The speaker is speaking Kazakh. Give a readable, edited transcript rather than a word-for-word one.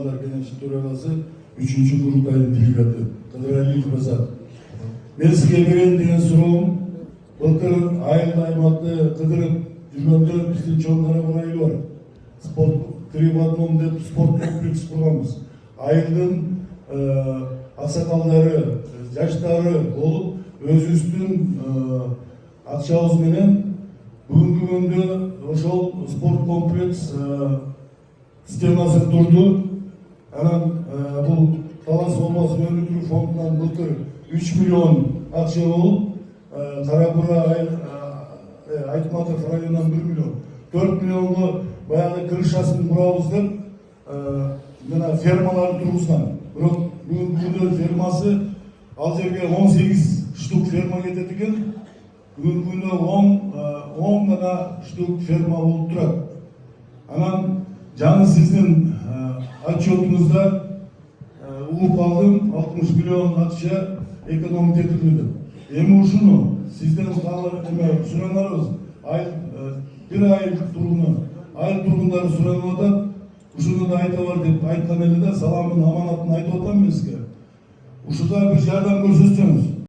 Gençlik Төрағасы 3-cü kurultayın делегаты Қыдырәлиев Разат. Мен сізге берейін деген сұрауым, былтыр айыл аймақты қыдырып жүргенде біздің Чоңғара айлы бар. Спорт 3 в 1 деп спорт комплекс құрғанбыз. Айылдың ақсақалдары, жаштары болып, өзіміздің ақшауызменен бүгінгі күнде ошол спорт комплекс системасы тұрды. Анан бұл Талас облысы мемлекеттік фондынан былтыр 3 миллион ақша болып, Қарабура Айтматов районынан 1 миллион, 4 миллионға баяғы крышасын құрабыз деп, фермалар тұрғызған. Бірақ бүгінгі фермасы ал жерге 18 штук ферма кетеді екен. Бүгінгі 10 ғана штук ферма болып тұрады. Анан жаңы сіздің отчетыңызда ұғып алдым 60 миллион ақша экономик етілмеді. Емі ұшыны сізден сұранарыз, бір айыл тұрғындары сұранады, ұшыны да айта бар деп айтқан әлі де саламын аманатын айтып отам меске. Ұшыда бір жардам көрсетсеңіз.